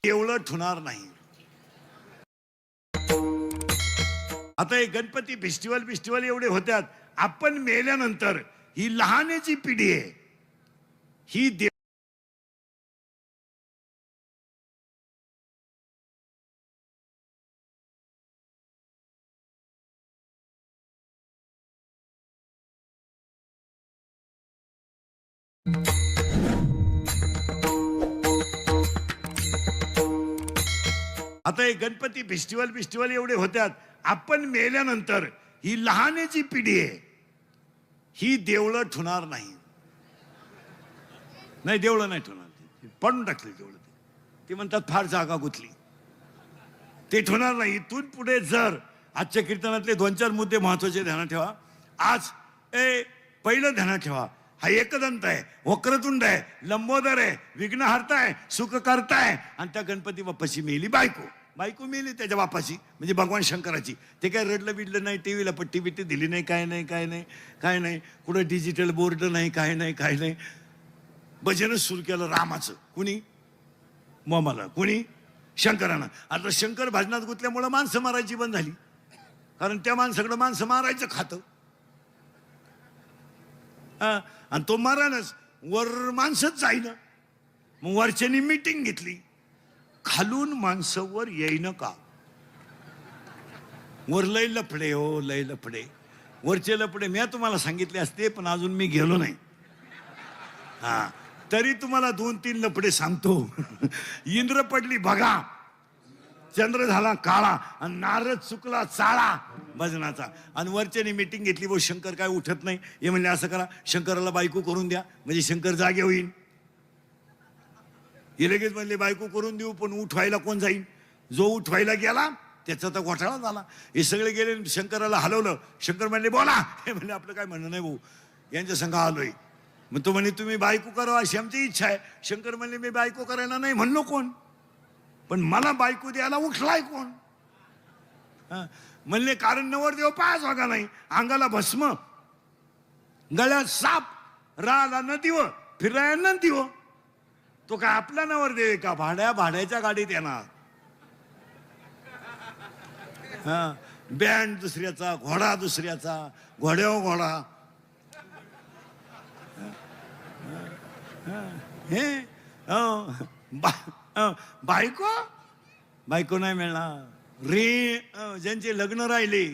एवढं ठुणार नाही. आता हे गणपती फेस्टिवल एवढे होत्यात. आपण मेल्यानंतर ही लहानेची पिढी आहे ही आता हे गणपती फेस्टिवल एवढे होत्यात. आपण मेल्यानंतर ही लहानेची पिढी आहे ही देवळं ठुणार नाही. नाही देवळं नाही ठुणार, पडून टाकले देवळं. ते म्हणतात फार जागा गुंतली, ते ठुणार नाही. इथून पुढे जर आजच्या कीर्तनातले 2-4 मुद्दे महत्वाचे ध्यानात ठेवा. आज पहिलं ध्यानात ठेवा, हा एकदंत आहे, वक्रतुंड आहे, लंबोदर आहे, विघ्नहर्ता आहे, सुखकर्ता आहे. आणि त्या गणपती बाप्पाची मेली बायको मेली त्याच्या बापाची, म्हणजे भगवान शंकराची. ते काय रडलं बिडलं नाही, टीव्हीला पट्टी बिट्टी दिली नाही, काय नाही. कुठं डिजिटल बोर्ड नाही, काय नाही. भजनच सुरू केलं रामाचं. कुणी? मोमाला. कुणी? शंकरानं. आता शंकर भजनात गुंतल्यामुळं माणसं मारायची बंद झाली, कारण त्या माणसाकडं माणसं मारायचं खातं. आणि तो मारानच वर माणसंच जाईना. मग वरच्यानी मीटिंग घेतली, खालून माणसं वर येईन का. वर लय लफडे हो, लय लफडे. वरचे लफडे मी तुम्हाला सांगितले असते, पण अजून मी गेलो नाही. तरी तुम्हाला 2-3 लफडे सांगतो. इंद्र पडली बघा, चंद्र झाला काळा, आणि नारद चुकला चाळा भजनाचा. आणि वरच्याने मीटिंग घेतली, वो शंकर काय उठत नाही. हे म्हणले असं करा, शंकराला बायको करून द्या, म्हणजे शंकर जागे होईल. हे लगेच म्हणले बायको करून देऊ, पण उठवायला कोण जाईल. जो उठवायला गेला त्याचा तर घोटाळा झाला. हे सगळे गेले, शंकराला हलवलं. शंकर म्हणले बोला. हे म्हणले आपलं काय म्हणणं नाही भाऊ, यांच्या संघ आलोय. मग तो म्हणे तुम्ही बायको करा अशी आमची इच्छा आहे. शंकर म्हणले मी बायको करायला नाही म्हणलो कोण, पण मला बायको द्यायला उठलाय कोण. म्हणले कारण नवरदेव पायाच वागा नाही, अंगाला भस्म, गळ्यात साप, राला नदीव, फिराया नदीव. तो काय आपला नवरदेव आहे का? भाड्याच्या गाडीत येणार. बँड दुसऱ्याचा, घोडा दुसऱ्याचा, घोड्यावर घोडा. हे बायको नाही मिळणार रे. ज्यांचे लग्न राहिले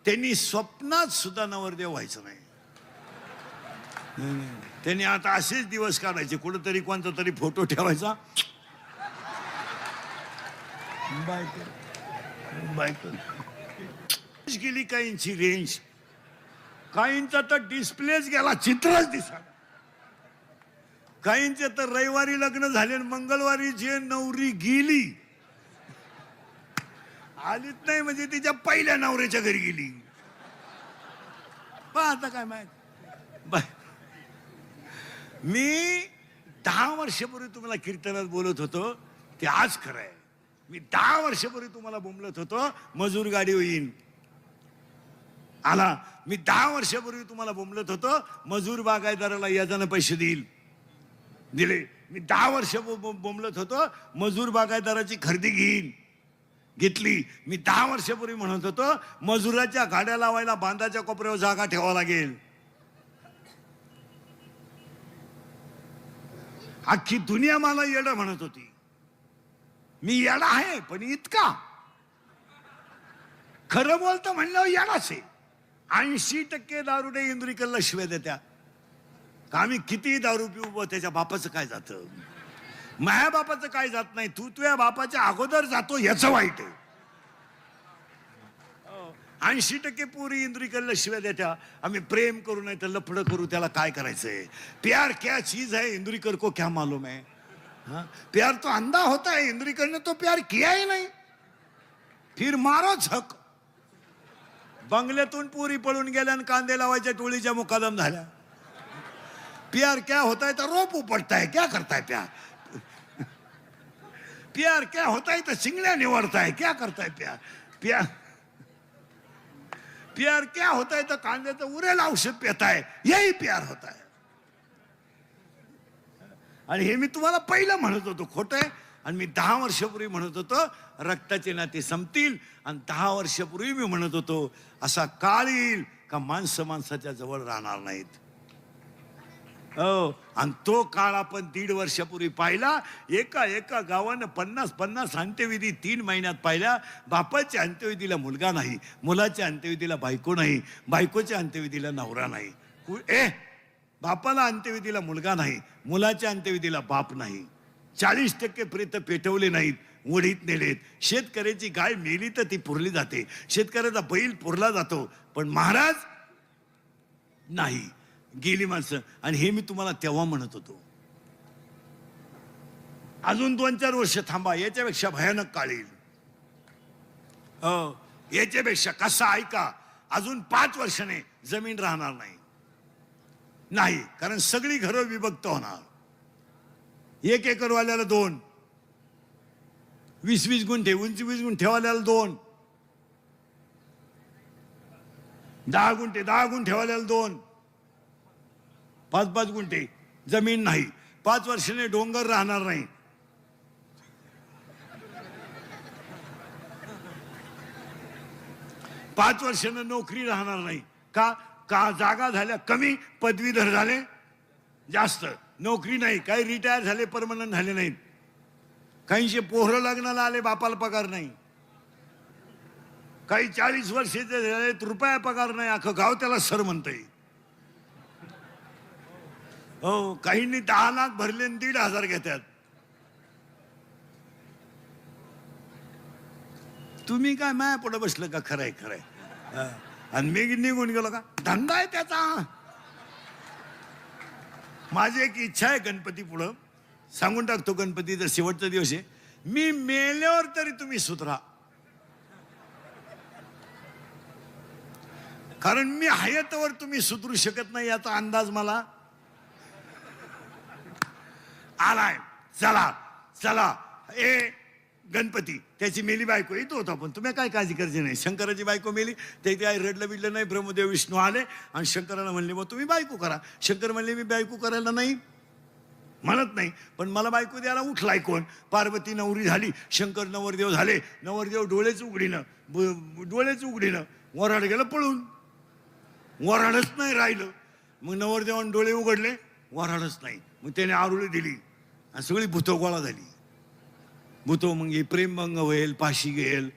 त्यांनी स्वप्नात सुद्धा नवरदेव व्हायचं नाही. त्यांनी आता असेच दिवस काढायचे, कुठंतरी कोणता तरी फोटो ठेवायचा. बायको गेली काहींची रेंज, काहींचा तर डिस्प्लेच गेला, चित्रच दिसा. काहींचे तर रविवारी लग्न झाले, मंगळवारी जे नवरी गेली आलीच नाही, म्हणजे तिच्या पहिल्या नवऱ्याच्या घरी गेली. आता काय माहित. मी 10 वर्षापूर्वी तुम्हाला कीर्तनात बोलत होतो ते आज खरं आहे. मी 10 वर्षापूर्वी तुम्हाला बोंबलत होतो मजूर गाडी होईन आला. मी 10 वर्षापूर्वी तुम्हाला बोंबलत होतो मजूर बागायतदाराला याजानं पैसे दिले. मी 10 वर्ष बोंबलत होतो मजूर बागायतदाराची खरेदी घेतली. मी 10 वर्षापूर्वी म्हणत होतो मजुराच्या गाड्या लावायला बांधाच्या कोपऱ्यावर जागा ठेवावं लागेल. अख्खी दुनिया मला येडा म्हणत होती. मी येडा आहे, पण इतका खरं बोलतो म्हणल्यावर येडाच आहे. 80% दारुडे इंद्रिकरला शिव्या देत्या. आम्ही किती दारू पिऊ, त्याच्या बापाचं काय जातं, माझ्या बापाचं काय जात नाही. तू तुझ्या बापाच्या अगोदर जातो याचं वाईट आहे. 80% पोरी इंद्रिकरला शिव्या देत्या. आम्ही प्रेम करू नाही तर लफडं करू, त्याला काय करायचंय. प्यार क्या चीज है इंद्रिकर को क्या मालूम है. प्यार तो अंधा होता है, इंद्रिकर ने तो प्यार किया ही नहीं, फिर मारो झक. बंगल्यातून पोरी पळून गेल्या आणि कांदे लावायच्या टोळीच्या मुकादम झाल्या. प्यार क्या होता है तो रोप उपटता है, क्या करता है प्यार. प्यार क्या होता है तो चिंगड़िया निवड़ता है, क्या करता है प्यार. प्यार क्या होता है तो कांदे तो उरेल औषध पिता है, यही प्यार होता है. आणि हे मी तुम्हाला पहिलं म्हणत होतो खोटं आहे. आणि मी 10 वर्षापूर्वी म्हणत होतो रक्ताचे नाते संपतील, आणि 10 वर्षापूर्वी मी म्हणत होतो असा काळ येईल का माणसं माणसाच्या जवळ राहणार नाहीत. हो, आणि तो काळ आपण 1.5 वर्षापूर्वी पाहिला. एका एका गावानं 50-50 अंत्यविधी 3 महिन्यात पाहिल्या. बापाच्या अंत्यविधीला मुलगा नाही, मुलाच्या अंत्यविधीला बायको नाही, बायकोच्या अंत्यविधीला नवरा नाही. बापाला अंत्यविधीला मुलगा नाही, मुलाच्या अंत्यविधीला बाप नाही. 40% प्रेत पेटवले नाहीत, वडीत नेलेत. शेतकऱ्याची गाय मेली तर ती पुरली जाते, शेतकऱ्याचा बैल पुरला जातो, पण महाराज नाही, गेली माणसं. आणि हे मी तुम्हाला तेव्हा म्हणत होतो. अजून 2-4 वर्ष थांबा, याच्यापेक्षा भयानक काळ येईल. हो, याच्यापेक्षा कसा ऐका, अजून 5 वर्षाने जमीन राहणार नाही, कारण सगळी घरं विभक्त होणार. 1 एकरवाल्याला 2, 20-20 गुंठे, 20 गुंठेवाल्याला 2, 10 गुंठेवाल्याला 2, 5-5 गुंठे जमीन नाही. 5 वर्षाने डोंगर राहणार नाही. पाच वर्षानं नोकरी राहणार नाही. का जागा झाल्या कमी, पदवीधर झाले जास्त, नोकरी नाही. काही रिटायर झाले, परमनंट झाले नाहीत. काहींचे पोहरं लग्नाला आले, बापाला पगार नाही. काही 40 वर्षाचे झाले, रुपया पगार नाही, अख्खं गाव त्याला सर म्हणतंय. हो, काहींनी 10 लाख भरले आणि 1,500 घेतात. तुम्ही काय माया पुढे बसलं का? खरंय. आणि मी निघून गेलो का? धंदा आहे त्याचा. माझी एक इच्छा आहे गणपती पुढं, सांगून टाकतो. गणपतीचा शेवटचा दिवस आहे. मी मेल्यावर तरी तुम्ही सुधरा, कारण मी हयातवर तुम्ही सुधरू शकत नाही याचा अंदाज मला आलाय. चला गणपती, त्याची मेली बायको येतो होता, पण तुम्ही काय काळजी करायची नाही. शंकराची बायको मेली, ते काय रडलं बिडलं नाही. ब्रह्मदेव विष्णू आले आणि शंकराला म्हणले मग तुम्ही बायको करा. शंकर म्हणले मी बायको करायला नाही म्हणत नाही, पण मला बायको द्यायला उठलाय कोण? पार्वती नवरी झाली, शंकर नवरदेव झाले. नवरदेव डोळेच उघडीनं वराड गेलं पळून, वराडच नाही राहिलं. मग नवरदेवान डोळे उघडले, वराडच नाही. मग त्याने आरुळी दिली आणि सगळी भूतो गोळा झाली. भूतो मग प्रेमभंग होईल, पाशी घेईल.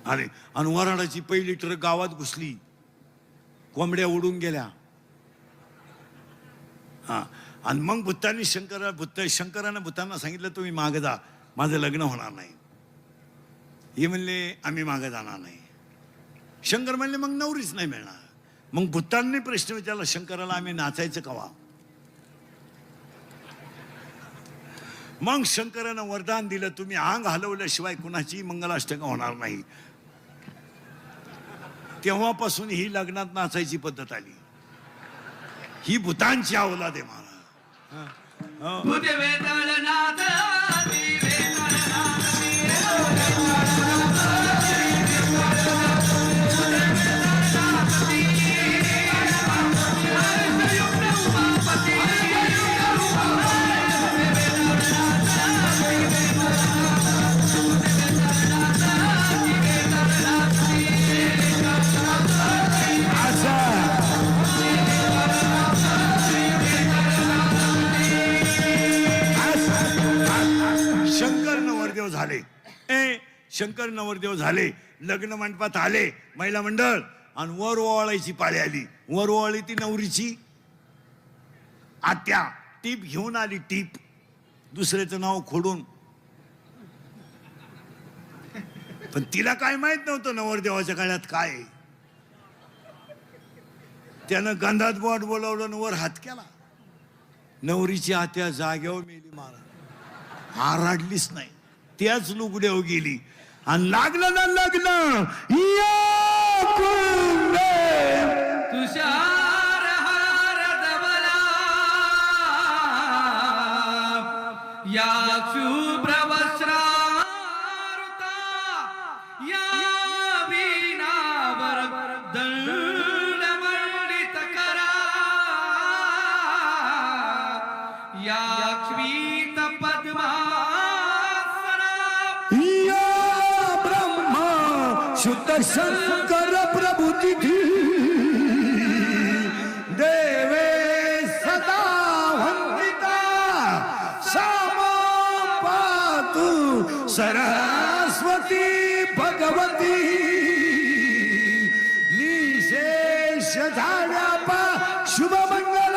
आणि वराडाची पहिली ट्रक गावात घुसली, कोंबड्या उडून गेल्या. आणि मग शंकरानं भूतांना सांगितलं तुम्ही मागे जा, माझं लग्न होणार नाही. हे म्हणले आम्ही मागे जाणार नाही. शंकर म्हणले मग नवरीच नाही मिळणार. मग भूतांनी प्रश्न विचारला शंकराला, आम्ही नाचायचं कवा? मग शंकरानं वरदान दिलं, तुम्ही अंग हलवल्याशिवाय कुणाची मंगलाष्टका होणार नाही. तेव्हापासून ही लग्नात नाचायची पद्धत आली. ही भूतांची अवलाद आहे महाराज. शंकर नवरदेव झाले, लग्न मंडपात आले महिला मंडळ, आणि वर ओवाळायची पाळी आली. वर ओवाळी ती नवरीची आत्या. टीप घेऊन आली, टीप, दुसऱ्याचं नाव खोडून. पण तिला काय माहित नव्हतं नवरदेवाच्या काळात काय. त्यानं गंधात बोट बोलावलं, वर हात केला. नवरीची आत्या जाग्यावर मेली महाराज, आराडलीच नाही. त्याच लुगड्यावर गेली आणि लागलं ना लग्न. तुषार हार दबला या शुभ्र वस्त्रारुता, या वीणावर दंड मंडित करा, या शंकर प्रभु तिथी देवे सदा वंदिता सामा पातु सरस्वती भगवती निशेष झाल्या पा शुभमंगल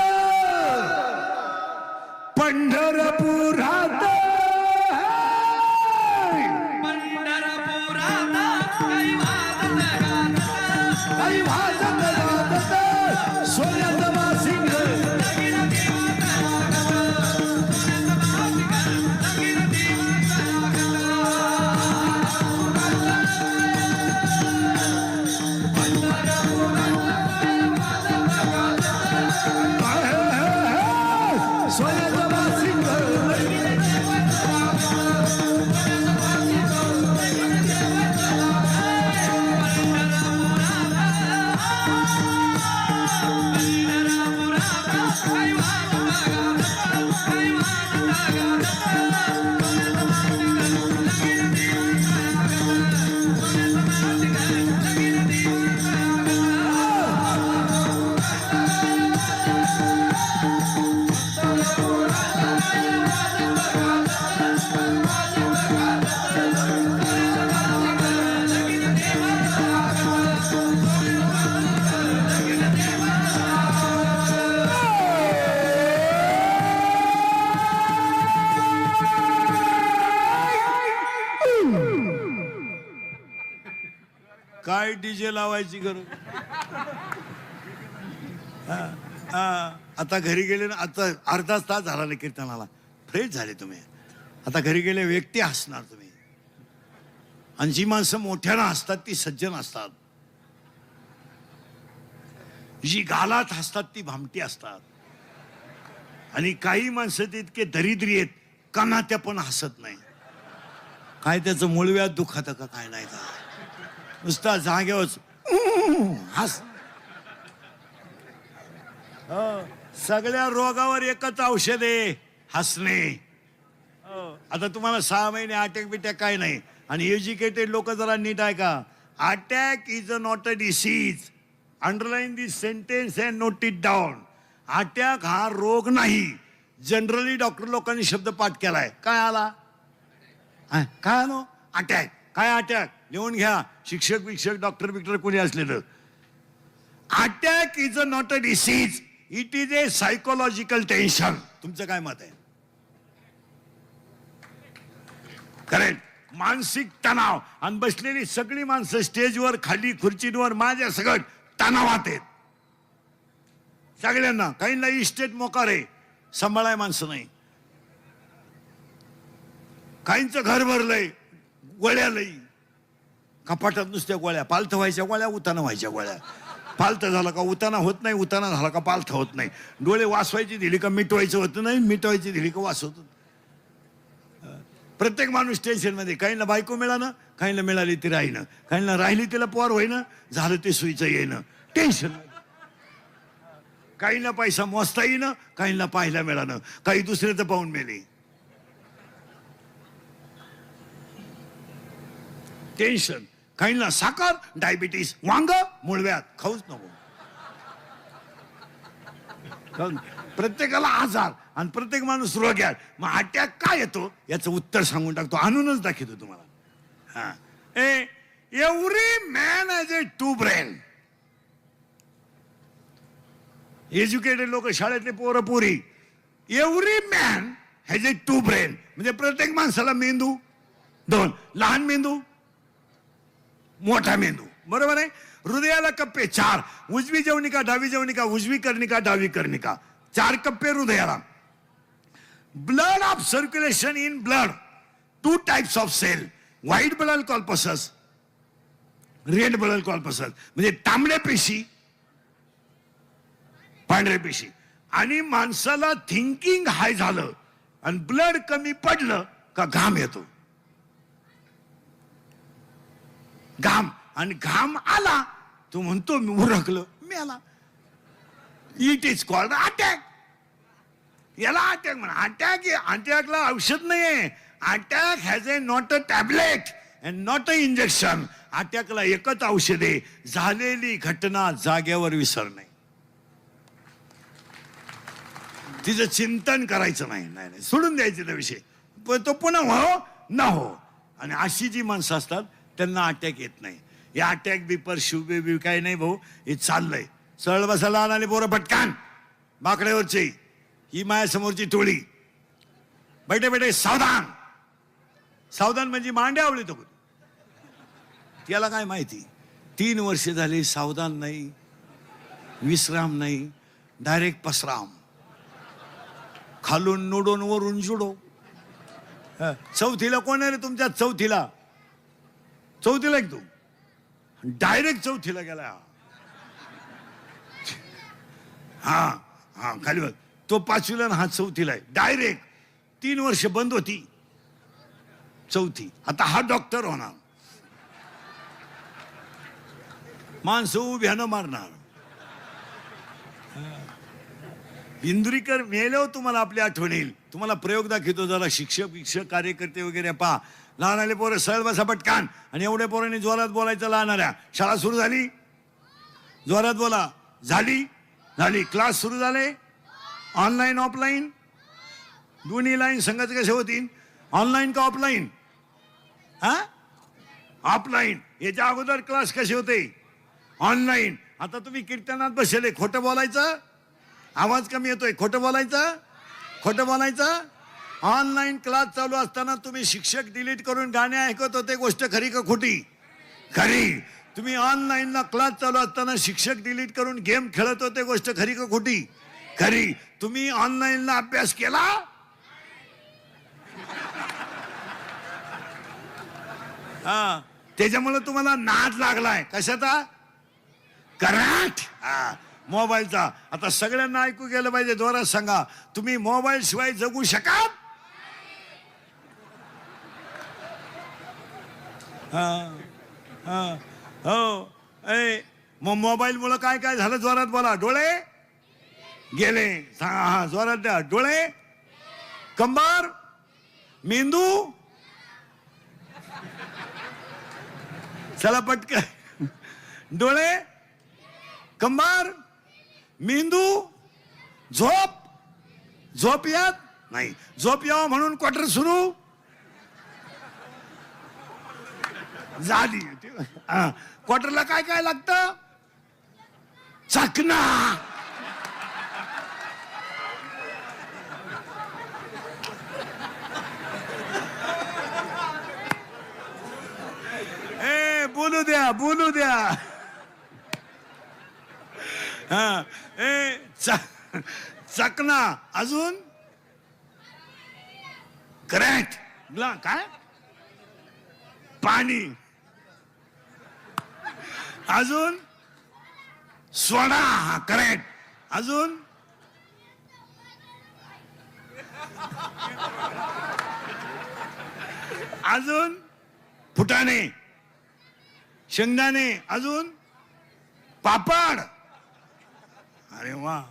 पंढरपुरात काही वाजत गाजत सोन्याचा बासिंग सोन्याचा बासिंग काय डीजे लावायची गरज आता घरी गेले ना आता अर्धा तास झाला ना कीर्तनाला फ्रेश झाले तुम्ही आता घरी गेले व्यक्ती हसणार तुम्ही आणि जी माणसं मोठ्यानं हसतात ती सज्जन असतात जी गालात हसतात ती भामटी असतात आणि काही माणसं तितके दरिद्री आहेत कानात्या पण हसत नाही काय त्याचं मूळव्याध दुखातं का काय नाही का नुसता जागेवरच हस सगळ्या रोगावर एकच औषध आहे हसणे आता तुम्हाला 6 महिने अटॅक बिटॅक काय नाही आणि एज्युकेटेड लोक जरा नीट आहे का attack is a not a disease underline this sentence and note it down attack हा रोग नाही जनरली डॉक्टर लोकांनी शब्द पाठ केलाय काय आला काय आलो अटॅक काय अटॅक लिहून घ्या शिक्षक विक्षक डॉक्टर बिक्टर कोणी असलेलं attack is a not a disease it is a psychological tension तुमचं काय मत आहे करेक्ट मानसिक तणाव आणि बसलेली सगळी माणसं स्टेजवर खाली खुर्चींवर माझ्या सगळं तणावात आहेत सगळ्यांना काहींना इस्टेट मोकार आहे सांभाळाय माणसं नाही काहींचं घर भरलंय गोळ्या लई कपाटात नुसत्या गोळ्या पालथ व्हायच्या गोळ्या उताना व्हायच्या गोळ्या पालथ झाला का उताना होत नाही उताना झाला का पालथ होत नाही डोळे वाचवायची दिली का मिटवायचं होत नाही मिटवायची दिली का वाचवत प्रत्येक माणूस टेन्शन मध्ये काहींना बायको मिळालं काहींना मिळाली ती राहीनं काहींना राहिली तिला पोर होईना झालं ते सुईचं येणं टेन्शन काहींना पैसा मोजता येईना काहींना पाहायला मिळालं काही दुसऱ्याचं पाहून मेले टेन्शन काहींना साखर डायबिटीस वांग मूळव्याध खाऊच नको प्रत्येकाला आजार आणि प्रत्येक माणूस रोग आहे मग अटॅक काय येतो याचं उत्तर सांगून टाकतो आणूनच दाखवतो तुम्हाला every man has a 2 brain educated लोक शाळेतले पोरं पोरी every man has a 2 brain म्हणजे प्रत्येक माणसाला मेंदू 2 लहान मेंदू मोठा मेंदू बरोबर आहे हृदयाला कप्पे 4 उजवी जवनिका डावी जवनिका उजवी कर्णिका डावी कर्णिका 4 कप्पे हृदयाला blood of circulation in blood 2 types of cell white blood corpuscles red blood corpuscles म्हणजे तांबड्या पेशी पांढऱ्या पेशी आणि माणसाला थिंकिंग हाय झालं आणि ब्लड कमी पडलं का घाम येतो घाम आणि घाम आला तो म्हणतो मी उरकलं मी आला इट इज कॉल्ड अटॅक याला अटॅक म्हणा अटॅकला औषध नाहीये attack has a not a tablet and not a injection. अटॅकला एकच औषध आहे, झालेली घटना जाग्यावर विसरणे. तिचं चिंतन करायचं नाही, नाही सोडून द्यायचं त्या विषय, तो पुन्हा हो ना हो. आणि अशी जी माणसं असतात त्यांना अटॅक येत नाही. या अटॅक बिपर शिवबेबी काही नाही भाऊ, हे चाललंय. सरळ बसायला आले पोरं पटकान बाकड्यावरचे, ही माझ्यासमोरची टोळी. बैठे बैठे सावधान. सावधान म्हणजे मांड्या आवळी तो. त्याला काय माहिती, 3 वर्ष झाली सावधान नाही, विश्राम नाही, डायरेक्ट पसराम. खालून नोडून वरून जुडो. चौथीला कोण आहे रे तुमच्यात? चौथीला एक तू डायरेक्ट चौथीला गेला. हा खाली बघ, तो 5वीला हा 4थीला आहे. डायरेक्ट 3 वर्ष बंद होती 4थी. आता हा डॉक्टर होणार. माणसं उभ्यानं मारणार. इंदुरीकर मेलो तुम्हाला आपली आठवण येईल. तुम्हाला प्रयोग दाखवतो जरा. शिक्षक कार्यकर्ते वगैरे पहा. लहान आले पोरं सरळ बसा पटकान. आणि एवढ्या पोरांनी जोरात बोलायचं लहानाऱ्या. शाळा सुरू झाली, जोरात बोला. झाली. क्लास सुरू झाले. ऑनलाईन ऑफलाईन दोन्ही लाईन संगत कसे होतील? ऑनलाईन का ऑफलाईन? ऑफलाईन. याच्या अगोदर क्लास कसे होते? ऑनलाईन. आता तुम्ही कीर्तनात बसले, खोटं बोलायचं, आवाज कमी येतोय, खोटं बोलायचं. ऑनलाईन क्लास चालू असताना तुम्ही शिक्षक डिलीट करून गाणे ऐकत होते, गोष्ट खरी का खोटी? खरी. तुम्ही ऑनलाईनला क्लास चालू असताना शिक्षक डिलीट करून गेम खेळत होते, गोष्ट खरी का खोटी? खरी. तुम्ही ऑनलाईनला अभ्यास केला? त्याच्यामुळे तुम्हाला नाद लागलाय. कशाचा? करंट. मोबाईलचा. आता सगळ्यांना ऐकू गेलं पाहिजे, जोरात सांगा. तुम्ही मोबाईल शिवाय जगू शकाल? हो. मग मोबाईल मुळे काय काय झालं? जोरात बोला. डोळे गेले. हा जोरात द्या. डोळे, कंबर, मेंदू. चला पटकन. डोळे, कंबर, मेंदू, झोप यात नाही. झोप यावं म्हणून क्वार्टर सुरू झाली. क्वार्टरला काय काय लागतं? चकना. बोलू द्या. चकना. अजून करंट. काय? पाणी. अजून सोडा. करंट. अजून फुटाणे, शेंगदाणे. अजून पापड. अरे वा.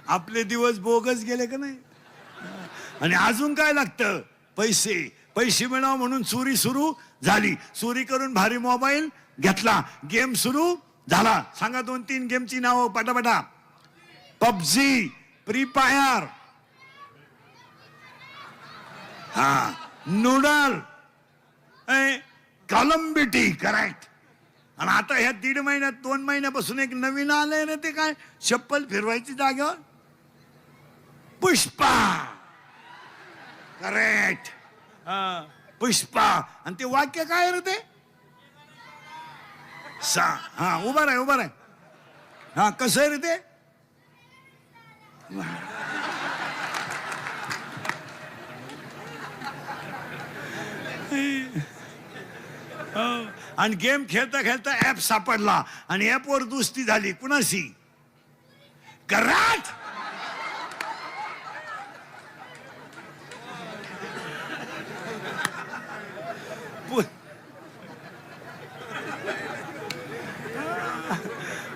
आपले दिवस बोगस गेले का नाही? आणि अजून काय लागतं? पैसे मिळावं म्हणून चोरी सुरू झाली. चोरी करून भारी मोबाईल घेतला. गेम सुरू झाला. सांगा 2-3 गेमची नावं पटापटा. पबजी, फ्री फायर, नूडल, कॉलम्बिटी. करेक्ट. आणि आता ह्या 2 महिन्यापासून एक नवीन आलंय ना, ते काय? चप्पल फिरवायची जागेवर पुष्पा. करेक्ट. पुष्पा. आणि ते वाक्य काय रे ते? उभा राह. कसं आहे रे ते? आणि गेम खेळता खेळता ऍप सापडला आणि ऍपवर दोस्ती झाली. कुणाशी? कराट.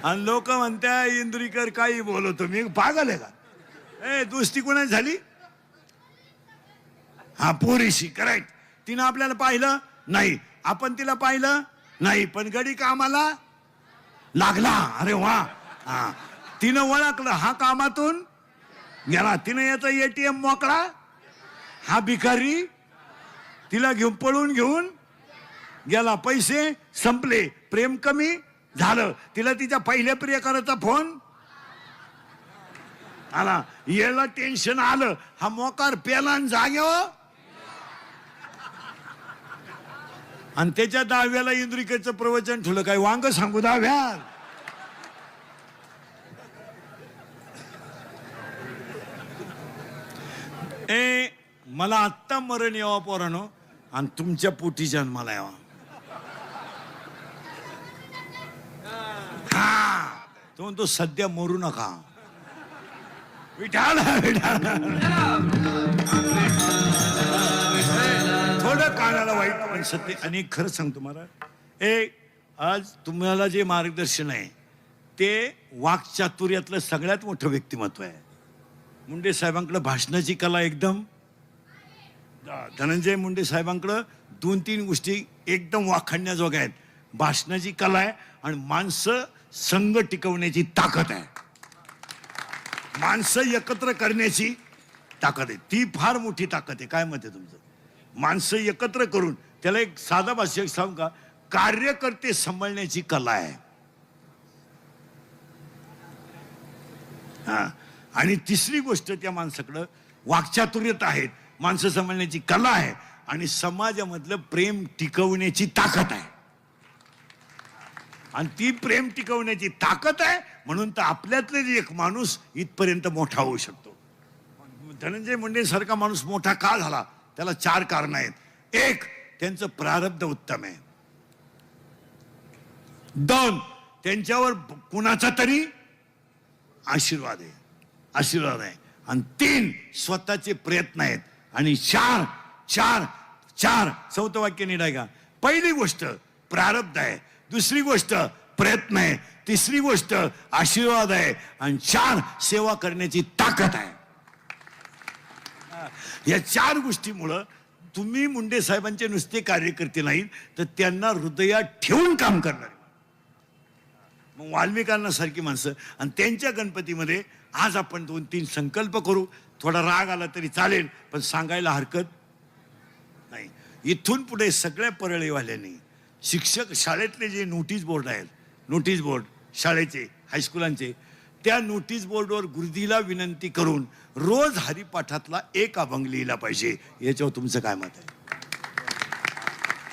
आणि लोक म्हणत्या इंदुरीकर काही बोलतो. मी पागल आहे का? दोस्ती कोणाची झाली? हा पोरीशी, करेक्ट. तिनं आपल्याला पाहिलं नाही, आपण तिला पाहिलं नाही, पण गडी कामाला लागला. अरे वा. हा, तिनं ओळखलं, हा कामातून गेला. तिनं याचा ATM मोकळा, हा भिकारी तिला घेऊन पळून घेऊन गेला. पैसे संपले, प्रेम कमी झालं. तिला तिच्या पहिल्या प्रियकराचा फोन आला, याला टेन्शन आलं, हा मोकार पेला आणि जाग्यावर. आणि त्याच्या 10व्याला इंद्रिकेचं प्रवचन ठेवलं. काय वांग सांगू 10व्या. मला आत्ता मरण यावा पोरानो, आणि तुमच्या पोटी जन्माला यावा. हा, तो म्हणतो सध्या मरू नका. विठाल थोडं कानाला वाईट, पण सत्य. आणि खरं सांगतो मला, आज तुम्हाला जे मार्गदर्शन आहे ते वाक्चातुर्यातलं सगळ्यात मोठं व्यक्तिमत्व आहे. मुंडे साहेबांकडे भाषणाची कला एकदम, धनंजय मुंडे साहेबांकडं 2-3 गोष्टी एकदम वाखाणण्याजोग्या आहेत. भाषणाची कला आहे आणि माणसं संघ टिकवण्याची ताकद आहे. माणसं एकत्र करण्याची ताकद आहे, ती फार मोठी ताकद आहे. काय मत आहे तुमचं? माणसं एकत्र करून, त्याला एक साधा भाषेत सांगू का, कार्यकर्ते सांभाळण्याची कला आहे. हा, आणि तिसरी गोष्ट, त्या माणसाकडं वाक्चातुर्यता आहेत, माणसं सांभाळण्याची कला आहे, आणि समाजामधलं प्रेम टिकवण्याची ताकद आहे. आणि ती प्रेम टिकवण्याची ताकद आहे म्हणून तर आपल्यातले एक माणूस इथपर्यंत मोठा होऊ शकतो. धनंजय मुंडे सारखा माणूस मोठा का झाला? त्याला 4 कारणं आहेत. 1, त्यांचं प्रारब्ध उत्तम आहे. 2, त्यांच्यावर कुणाचा तरी आशीर्वाद आहे, आशीर्वाद आहे. आणि 3, स्वतःचे प्रयत्न आहेत. आणि 4 चौथं वाक्य नीट आहे का? पहिली गोष्ट प्रारब्ध आहे, दुसरी गोष्ट प्रयत्न आहे, तिसरी गोष्ट आशीर्वाद आहे, आणि 4 सेवा करण्याची ताकद आहे. या 4 गोष्टीमुळं तुम्ही मुंडे साहेबांचे नुसते कार्यकर्ते नाहीत, तर त्यांना हृदयात ठेवून काम करणार. मग वाल्मिकांना सारखी माणसं. आणि त्यांच्या गणपतीमध्ये आज आपण 2-3 संकल्प करू. थोडा राग आला तरी चालेल, पण सांगायला हरकत नाही. इथून पुढे सगळ्या परळीवाल्यांनी, शिक्षक शाळेतले जे नोटीस बोर्ड आहेत, नोटीस बोर्ड शाळेचे, हायस्कुलांचे, त्या नोटीस बोर्डवर गुरुजीला विनंती करून रोज हरिपाठातला एक अभंग लिहिला पाहिजे. याच्यावर तुमचं काय मत आहे?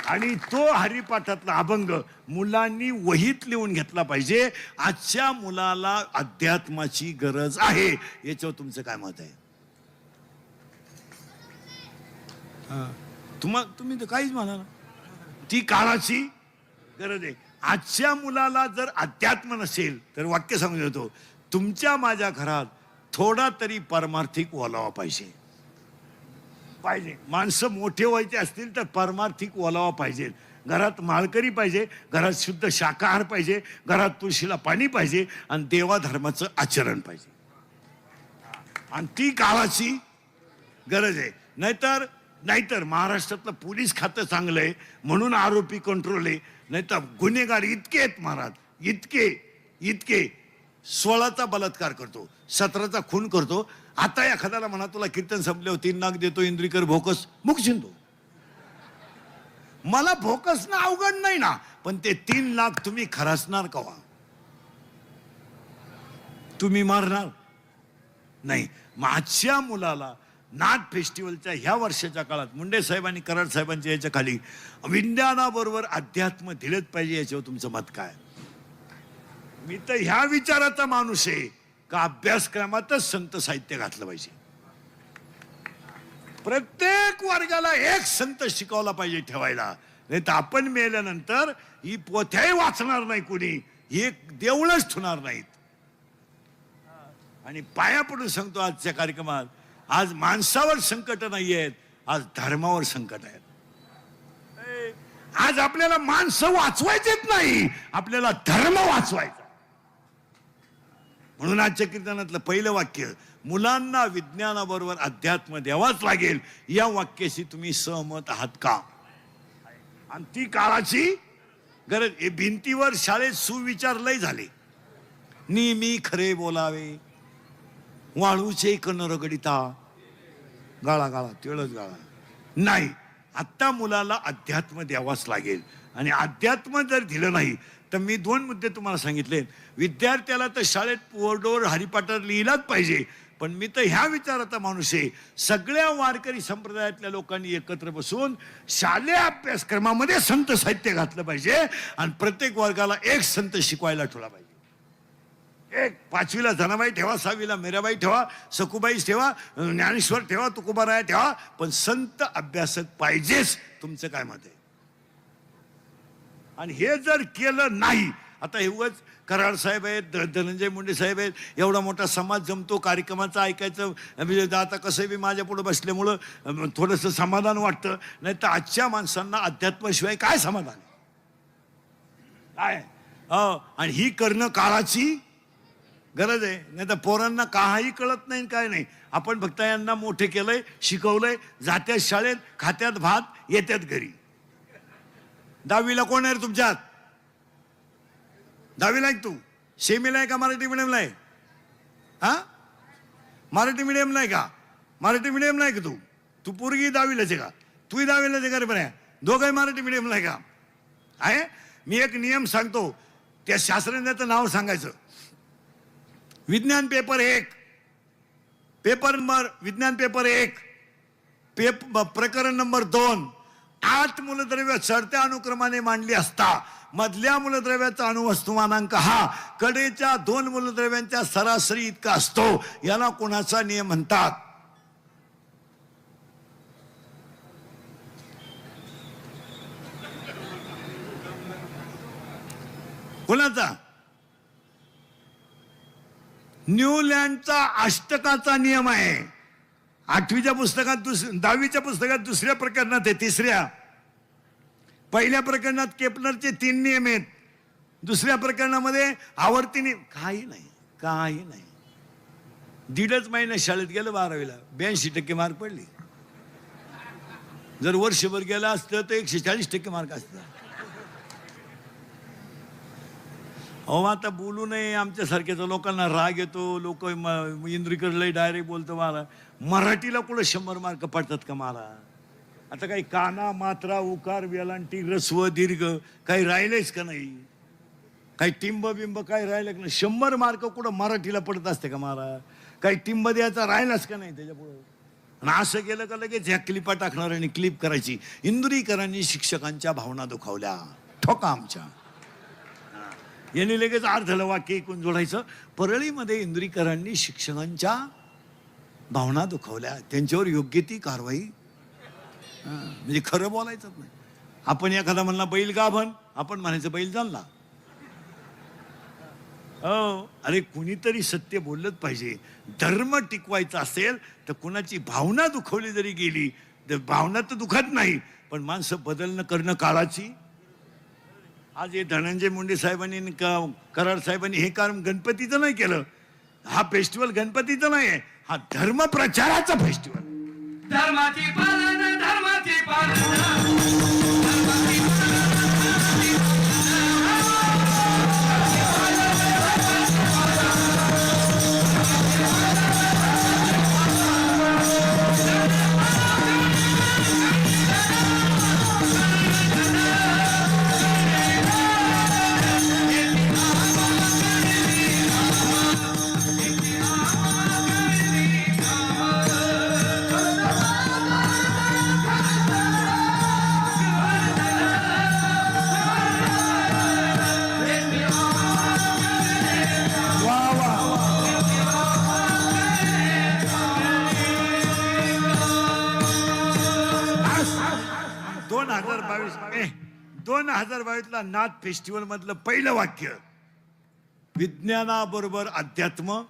आणि तो हरिपाठातला अभंग मुलांनी वहीत लिहून घेतला पाहिजे. आजच्या मुलाला अध्यात्माची गरज आहे. याच्यावर तुमचं काय मत आहे? तुम्ही तर काहीच म्हणा ना. ती काळाची गरज आहे. आजच्या मुलाला जर अध्यात्म नसेल तर वाक्य सांगून देतो, तुमच्या माझ्या घरात थोडा तरी परमार्थिक ओलावा पाहिजे. माणसं मोठे व्हायचे असतील तर परमार्थिक ओलावा पाहिजे. घरात माळकरी पाहिजे, घरात शुद्ध शाकाहार पाहिजे, घरात तुळशीला पाणी पाहिजे, आणि देवाधर्माचं आचरण पाहिजे. आणि ती काळाची गरज आहे. नाहीतर महाराष्ट्रातलं पोलीस खातं चांगलं आहे म्हणून आरोपी कंट्रोल आहे, नाहीतर गुन्हेगार इतके आहेत महाराज, इतके 16चा बलात्कार करतो, 17चा खून करतो. आता एखाद्याला म्हणा तुला कीर्तन संपल्यावर 3 लाख देतो इंद्रिकर भोकस, मुकशील तो. मला भोकस ना अवघड नाही ना, पण ते 3 लाख तुम्ही खरासणार कवा? तुम्ही मारणार नाही. मागच्या मुलाला नाथ फेस्टिवलच्या ह्या वर्षाच्या काळात मुंडे साहेबांनी कराड साहेबांच्या याच्या खाली विज्ञानाबरोबर अध्यात्म दिलंच पाहिजे. याच्यावर तुमचं मत काय? मी तर ह्या विचाराचा माणूस आहे का अभ्यासक्रमातच संत साहित्य घातलं पाहिजे. प्रत्येक वर्गाला एक संत शिकवला पाहिजे ठेवायला. नाही तर आपण मेल्यानंतर ही पोथ्याही वाचणार नाही कोणी, ही देऊळच ठेवणार नाहीत. आणि पाया पडून सांगतो आजच्या कार्यक्रमात, आज माणसावर संकट नाही आहेत, आज धर्मावर संकट आहेत. आज आपल्याला माणसं वाचवायचेच नाही, आपल्याला धर्म वाचवायचा. म्हणून आजच्या कीर्तनातलं पहिलं वाक्य, मुलांना विज्ञानाबरोबर अध्यात्म द्यावाच लागेल. या वाक्याशी तुम्ही सहमत आहात का? आणि ती काळाची गरज. हे भिंतीवर शाळेत सुविचार लय झाले. नेहमी खरे बोलावे, वाळूचे कण रगडिता, गाळा गाळा तिळच गाळा. नाही, आत्ता मुलाला अध्यात्म द्यावाच लागेल. आणि अध्यात्म जर दिलं नाही तर मी 2 मुद्दे तुम्हाला सांगितले. विद्यार्थ्याला तर शाळेत पोरडोर हरिपाटर लिहिलाच पाहिजे, पण मी तर ह्या विचाराचा माणूस आहे. सगळ्या वारकरी संप्रदायातल्या लोकांनी एकत्र बसून शालेय अभ्यासक्रमामध्ये संत साहित्य घातलं पाहिजे आणि प्रत्येक वर्गाला एक संत शिकवायला ठेवला पाहिजे. एक 5वीला धनाबाई ठेवा, 6वीला मीराबाई ठेवा, सखुबाई ठेवा, ज्ञानेश्वर ठेवा, तुकोबाराया ठेवा, पण संत अभ्यासक पाहिजेच. तुमचं काय मत आहे? आणि हे जर केलं नाही, आता हे उगाच कराड साहेब आहेत, धनंजय मुंडे साहेब आहेत, एवढा मोठा समाज जमतो, कार्यक्रमाचं ऐकायचं. आता कसं बी माझ्या पुढे बसल्यामुळं थोडंसं समाधान वाटतं. नाही तर आजच्या माणसांना अध्यात्माशिवाय काय समाधान काय? आणि ही करणं काळाची गरज आहे. नाही तर पोरांना काही कळत नाही, काय नाही. आपण फक्त यांना मोठे केलंय, शिकवलंय, जात्यात शाळेत, खात्यात भात, येत्यात घरी. 10वीला कोण आहे रे तुमच्यात? 10वीला आहे तू? सेमीला आहे का मराठी मिडियमला आहे? हा, मराठी मिडियमला आहे का? मराठी मिडियमला आहे का तू? तू पोरगी 10वीलाच आहे का? तूही 10वीलाच आहे का रे? बरं, दोघंही मराठी मिडियमला आहे का? आहे. मी एक नियम सांगतो, त्या शास्त्रज्ञाचं नाव सांगायचं. विज्ञान पेपर 1, पेपर नंबर विज्ञान पेपर 1, प्रकरण नंबर 2, 8 मूलद्रव्य चढत्या अनुक्रमाने मांडली असता मधल्या मूलद्रव्याचा अणुवस्तुमानांक हा कडेच्या 2 मूलद्रव्यांच्या सरासरी इतका असतो. याला कोणाचा नियम म्हणतात? कोणाचा? न्यूलँडचा अष्टकाचा नियम आहे. 8वीच्या पुस्तकात 10वीच्या पुस्तकात 2ऱ्या प्रकरणात आहे. 3ऱ्या. पहिल्या प्रकरणात केपलरचे 3 नियम आहेत. 2ऱ्या प्रकरणामध्ये आवर्ती नियम. काही नाही, काही नाही. 1.5 महिना शाळेत गेलं 12वीला 82% मार्क पडले. जर वर्षभर गेला असतं तर 140% मार्क असतं. अहो, आता बोलू नये. आमच्यासारख्याचा लोकांना राग येतो. लोक इंद्रिकडे डायरेक्ट बोलतो. मला मराठीला कुठं 100 मार्क पडतात का? मला आता काही काना, मात्रा, उकार, वेलांटी, रस्व, दीर्घ काही राहिलेच का नाही? काही टिंब बिंब काही राहिलं का नाही? 100 मार्क कुठं मराठीला पडत असते का? मला काही टिंब द्यायचा राहिलाच का नाही त्याच्यापुढं? आणि असं केलं का लगेच ह्या क्लिपा टाकणार आणि क्लिप करायची. इंदुरीकरांनी शिक्षकांच्या भावना दुखावल्या. ठोका आमच्या. यांनी लगेच अर्धलं वाक्य ऐकून जोडायचं. परळीमध्ये इंदुरीकरांनी शिक्षकांच्या भावना दुखावल्या, त्यांच्यावर योग्य ती कारवाई. म्हणजे खरं बोलायचं नाही. आपण एखादा म्हणला बैल गाभण, आपण म्हणायचं बैल चालला. हो, अरे कुणीतरी सत्य बोललंच पाहिजे. धर्म टिकवायचा असेल तर कुणाची भावना दुखवली जरी गेली तर भावना तर दुखत नाही, पण माणसं बदलणं करणं काळाची. आज हे धनंजय मुंडे साहेबांनी कराड साहेबांनी हे काम गणपतीचं नाही केलं. हा फेस्टिवल गणपतीचं नाही आहे, हा धर्म प्रचाराचा फेस्टिवल. धर्माची पालना, धर्माची पालना. दोन 2022 नाथ फेस्टिवल मधलं पहिलं वाक्य विज्ञानाबरोबर अध्यात्म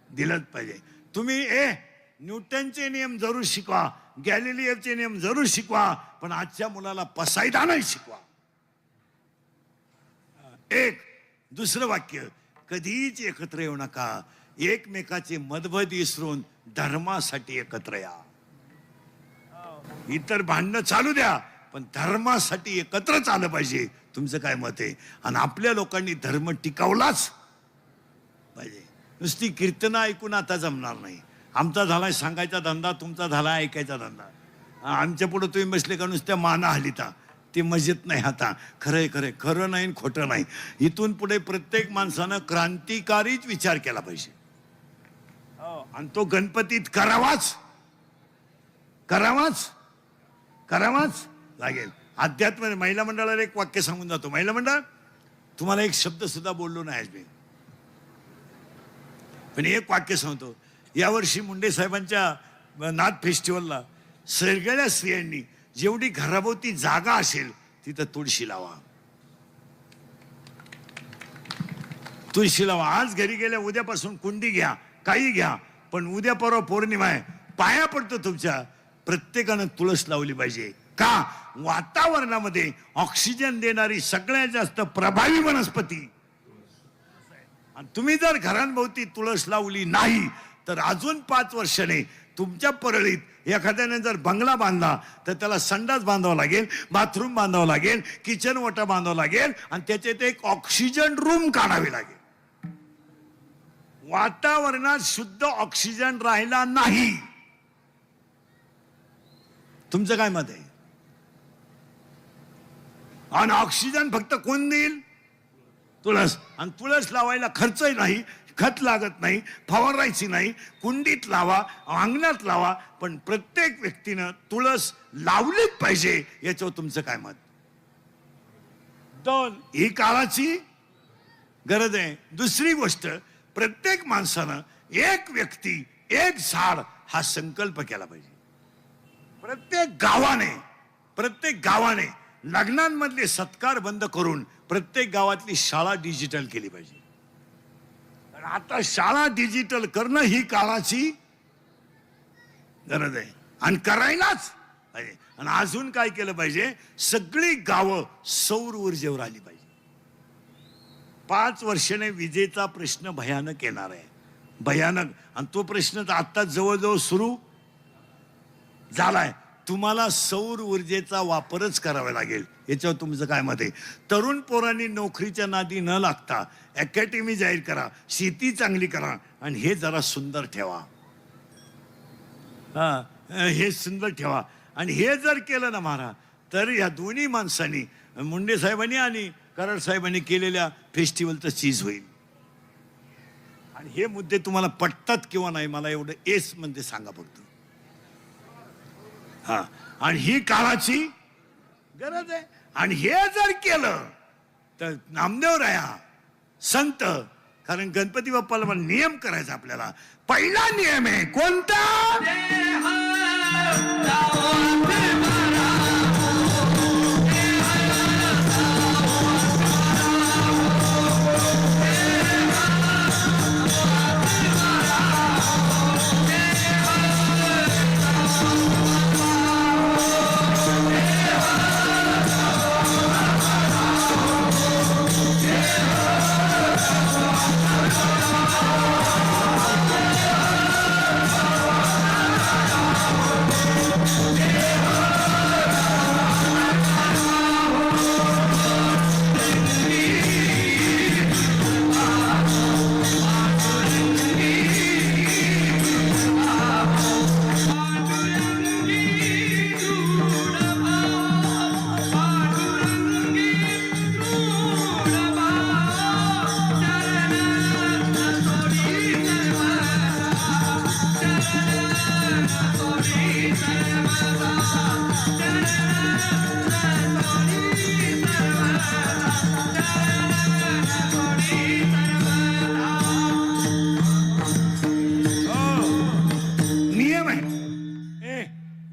दिलंच पाहिजे. तुम्ही न्यूटनचे नियम जरूर शिकवा, गॅलिलिओचे नियम जरूर शिकवा, पण आजच्या मुलाला पसायदा नाही शिकवा. एक दुसरं वाक्य, कधीच एकत्र येऊ नका. एकमेकाचे मतभेद विसरून धर्मासाठी एकत्र या. इतर भांडणं चालू द्या, पण धर्मासाठी एकत्रच आलं पाहिजे. तुमचं काय मत आहे? आणि आपल्या लोकांनी धर्म टिकवलाच पाहिजे. नुसती कीर्तनं ऐकून आता जमणार नाही. आमचा झालाय सांगायचा धंदा, तुमचा झाला ऐकायचा धंदा. आमच्या पुढे तुम्ही बसले का नुसत्या माना हलिता, ते मजेत नाही. आता खरंय खरंय, खरं नाही आणि खोटं नाही. इथून पुढे प्रत्येक माणसानं क्रांतिकारीच विचार केला पाहिजे. आणि तो गणपतीत करावाच करावाच करावाच लागेल. अध्यात्म महिला मंडळाला एक वाक्य सांगून जातो. महिला मंडळ, तुम्हाला एक शब्द सुद्धा बोललो नाही आज मी, पण एक वाक्य सांगतो. यावर्षी मुंडे साहेबांच्या नाथ फेस्टिवलला सगळ्या स्त्रियांनी जेवढी घराभोवती जागा असेल तिथं तुळशी लावा. तुळशी लावा. आज घरी गेल्या उद्यापासून कुंडी घ्या, काही घ्या, पण उद्या परवा पौर्णिमा आहे, पाया पडतो तुमच्या, प्रत्येकानं तुळस लावली पाहिजे. का? वातावरणामध्ये ऑक्सिजन देणारी सगळ्यात जास्त प्रभावी वनस्पती. आणि तुम्ही जर घरांभोवती तुळस लावली नाही तर अजून 5 वर्षाने तुमच्या परळीत एखाद्याने जर बंगला बांधला तर त्याला संडास बांधावं लागेल, बाथरूम बांधावं लागेल, किचन ओटा बांधावं लागेल, आणि त्याच्यात एक ऑक्सिजन रूम काढावी लागेल. वातावरणात शुद्ध ऑक्सिजन राहिला नाही. तुमचं काय मत आहे? आणि ऑक्सिजन फक्त कोण देईल? तुळस. आणि तुळस लावायला खर्चही नाही, खत लागत नाही, फवारायची नाही, कुंडीत लावा, अंगणात लावा, पण प्रत्येक व्यक्तीनं तुळस लावलीच पाहिजे. याच्यावर तुमचं काय मत? 2, ही काळाची गरज आहे. दुसरी गोष्ट, प्रत्येक माणसानं एक व्यक्ती एक झाड हा संकल्प केला पाहिजे. प्रत्येक गावाने लग्नांमधले सत्कार बंद करून प्रत्येक गावातली शाळा डिजिटल केली पाहिजे. आता शाळा डिजिटल करणं ही काळाची गरज आहे आणि करायलाच पाहिजे. आणि अजून काय केलं पाहिजे? सगळी गावं सौर ऊर्जेवर आली पाहिजे. 5 वर्षाने विजेचा प्रश्न भयानक येणार आहे, भयानक. आणि तो प्रश्न तर आता जवळजवळ सुरू झालाय. तुम्हाला सौर ऊर्जेचा वापरच करावा लागेल. याच्यावर तुमचं काय मत आहे? तरुण पोरांनी नोकरीच्या नादी न लागता अकॅडमी जाहीर करा, शेती चांगली करा, आणि हे जरा सुंदर ठेवा. हे सुंदर ठेवा. आणि हे जर केलं ना महाराज, तर या दोन्ही माणसांनी, मुंडे साहेबांनी आणि कराड साहेबांनी केलेल्या फेस्टिवलचं चीज होईल. आणि हे मुद्दे तुम्हाला पटतात किंवा नाही मला एवढं एस म्हणजे सांगा फक्त. आणि ही काळाची गरज आहे. आणि हे जर केलं तर नामदेव राया संत, कारण गणपती बाप्पाला नियम करायचा आपल्याला. पहिला नियम आहे कोणता?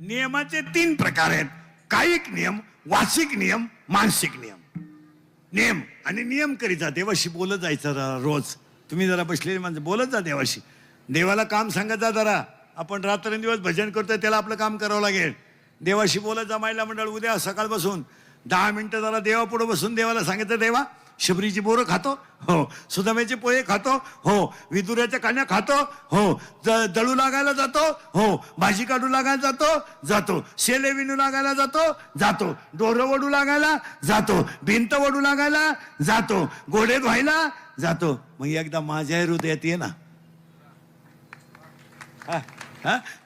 नियमाचे 3 प्रकार आहेत. कायिक नियम, वाचिक नियम, मानसिक नियम. नियम आणि नियम करीत जा. देवाशी बोलत जायचं रोज. तुम्ही जरा बसलेले माणसं बोलत जा देवाशी. देवाला काम सांगत जा जरा. आपण रात्रंदिवस भजन करतोय, त्याला आपलं काम करावं लागेल. देवाशी बोलत जा. महिला मंडळ उद्या सकाळपासून 10 मिनिटं जरा देवापुढे बसून देवाला सांगितलं, देवा शबरीची बोरं खातो हो, सुदाम्याचे पोहे खातो हो, विदुऱ्याच्या कान्या खातो हो, दळू लागायला जातो हो, भाजी काढू लागायला जातो, शेले विणू लागायला जातो, डोरं वडू लागायला जातो, भिंत वडू लागायला जातो, घोडे धुवायला जातो. मग एकदा माझ्या हृदयात ये ना.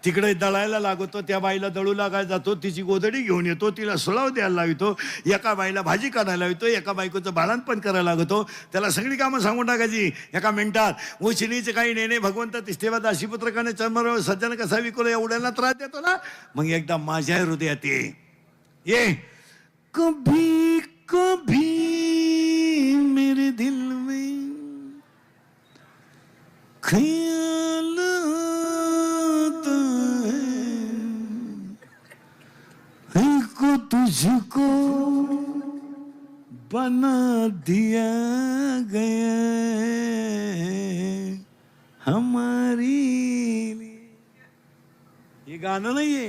तिकडे दळायला लागतो, त्या बाईला दळू लागायला जातो, तिची गोदडी घेऊन येतो, तिला सुलाव द्यायला लावतो, एका बाईला भाजी काढायला लावतो, एका बायकोचं बाळणपण करायला लागतो, त्याला सगळी कामं सांगून टाकायची एका मिनिटात. उचनीचे काही नेणे भगवंत तिष्ठेवा दाशीपुत्रकाने चर्मराव सज्जन कसा विकलो एवढ्याला त्रास देतो ना. मग एकदा माझ्या हृदयात ये. कभी कभी मेरे दिल में ख्याल को तुझको बना दिया गया हमारी लिए. हे गाणं नाहीये,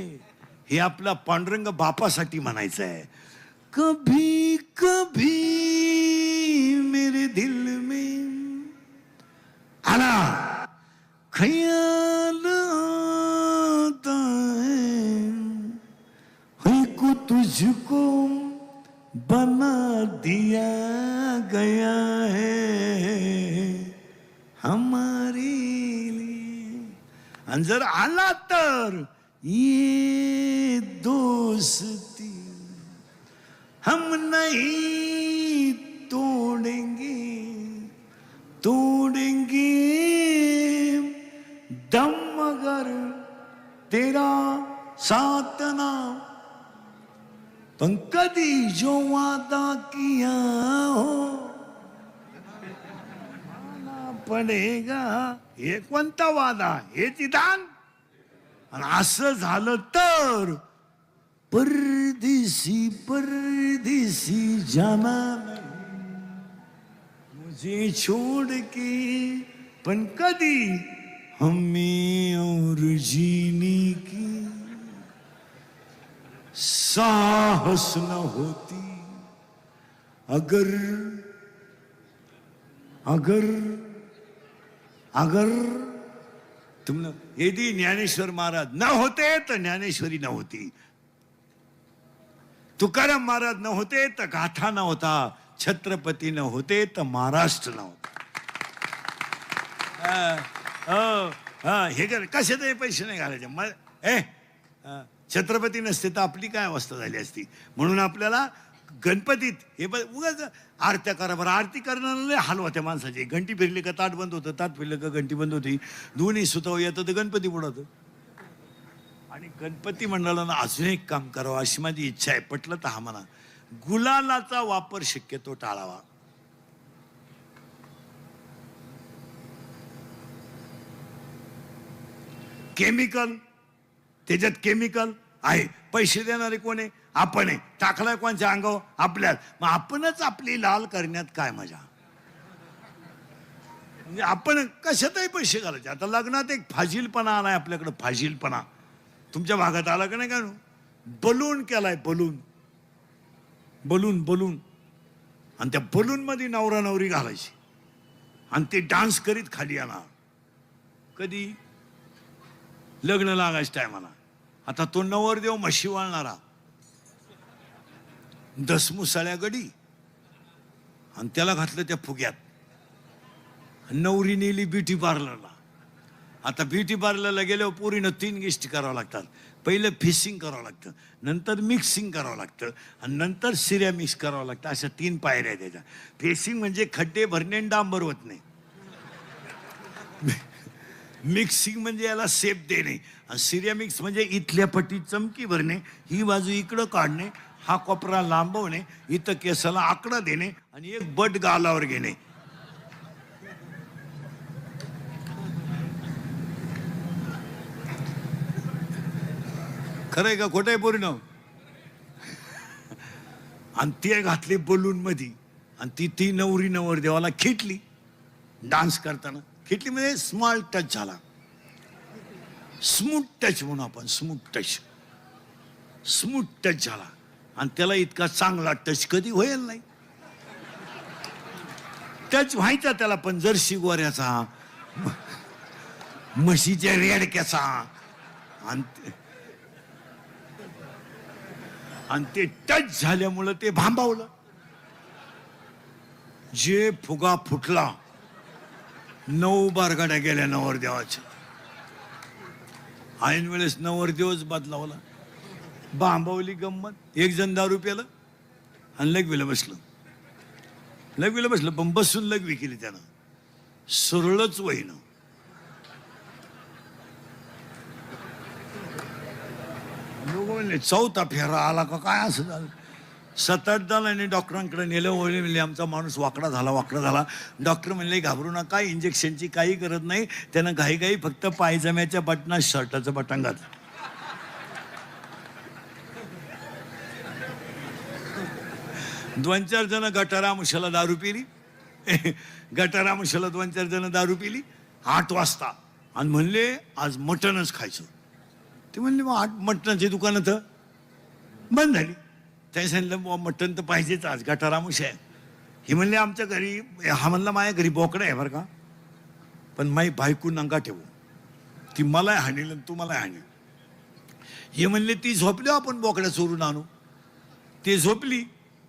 हे आपल्या पांडुरंग बापासाठी म्हणायचं आहे. कभी कभी मेरे दिल में आला ख्याल आता है को तुझको बना दिया गया है हमारे लिए. आणि जर आला तर ये दोस्ती हम नहीं तोड़ेंगे दम मगर तेरा साथ ना. पण कधी जो वादा किया हो पडेगा. हे कोणता वादा, हे विधान. आणि असं झालं तर परदेसी जाना नहीं मुझे छोड़ के. पण कधी हमें और जीने की साहस न होती अगर तुम यदि ज्ञानेश्वर महाराज न होते तर ज्ञानेश्वरी न होती, तुकाराम महाराज न होते तर गाथा न होता, छत्रपती न होते तर महाराष्ट्र न होता. हे कशाचे पैसे नाही घालायचे. छत्रपती नसते तर आपली काय अवस्था झाली असती. म्हणून आपल्याला गणपतीत हे उगाच आरत्या करा. बरं, आरती करणारा हाल होत्या माणसाचे. घंटी फिरली का ताट बंद होतं, ताट फिरलं का घंटी बंद होती, दोन्ही सुताव येतं तर गणपती बुडवतं. आणि गणपती मंडळानं अजून एक काम करावं अशी माझी इच्छा आहे. पटलं तर हा म्हणा. गुलालाचा वापर शक्यतो टाळावा. केमिकल, त्याच्यात केमिकल आहे. पैसे देणारे कोण आहे? आपण आहे. टाकलाय कोणच्या अंगावर? आपल्यात. मग आपणच आपली लाल करण्यात काय मजा. म्हणजे आपण कशातही पैसे घालायचे. आता लग्नात एक फाजीलपणा आलाय आपल्याकडे. फाजीलपणा तुमच्या भागात आला का नाही का? बलून केलाय. बलून आणि त्या बलून मध्ये नवरा नवरी घालायची आणि ते डान्स करीत खाली येणार. कधी लग्न लागायच्या टायमाला. आता तो नवरदेव म्हशी वाळणारा, दसमुसाळ्या गडी, आणि त्याला घातलं त्या फुग्यात. नवरी नेली ब्युटी पार्लरला. आता ब्युटी पार्लरला गेल्यावर पोरीनं 3 गोष्टी करावं लागतात. पहिलं फिशिंग करावं लागतं, नंतर मिक्सिंग करावं लागतं, आणि नंतर सिऱ्या मिक्स करावं लागतं. अशा 3 पायऱ्या आहेत त्याच्या. फिशिंग म्हणजे खड्डे भरणे आणि डांबर होत नाही. मिक्सिंग म्हणजे याला सेप देणे, आणि सिरिया मिक्स म्हणजे इथल्या पट्टी चमकी भरणे, ही बाजू इकडं काढणे, हा कोपरा लांबवणे, इथं केसाला आकडा देणे, आणि एक बट गालावर घेणे. खरंय का खोटंय पूर्ण? आणि ते घातले बलून मध्ये, आणि ती नवरी नवरदेवाला खिटली डान्स करताना. खिटली म्हणजे स्मॉल टच झाला. स्मूथ टच म्हणून आपण, स्मूथ टच झाला. आणि त्याला इतका चांगला टच कधी होईल नाही. टच व्हायचा त्याला, पण जर्सी गोऱ्याचा, म्हशीच्या रेडक्याचा, आणि ते टच झाल्यामुळं ते भांबावलं. जे फुगा फुटला, 9 बारगाड्या गेल्या नवरदेवाच्या. ऐन वेळेस नवरदेवच बदलावला. भांबावली गंमत. एक जण दारू प्यालं आणि लघवीला बसलं. लघवीला बसलं, पण बसून लघवी केली त्यानं, सरळच वहीनं. लोक म्हणले चौथा फेरा आला का काय असं झालं. 7-8 जणांनी डॉक्टरांकडे नेलं. वळले म्हणले आमचा माणूस वाकडा झाला. डॉक्टर म्हणले घाबरू नका, इंजेक्शनची काही गरज नाही. त्यानं घाई फक्त पायजम्याच्या बटनात शर्टाचं बटन घातलं. दोन चार जण गटारामुशाला दारू पिली. गटारामुशाला 2-4 जण दारू पिली 8 वाजता आणि म्हणले आज मटणच खायचं. ते म्हणले मग 8 मटणाची दुकानं तर बंद झाली. त्याने सांगितलं मटण तर पाहिजेच आज, गटारामुश आहे. हे म्हणले आमच्या घरी, हा म्हणला माझ्या घरी बोकडं आहे बरं का, पण माई बायको नंगा ठेवू, ती मला हाणेल आणि तू मला हाणेल. हे म्हणले ती झोपली, आपण बोकड्या चोरून आणू. ते झोपली.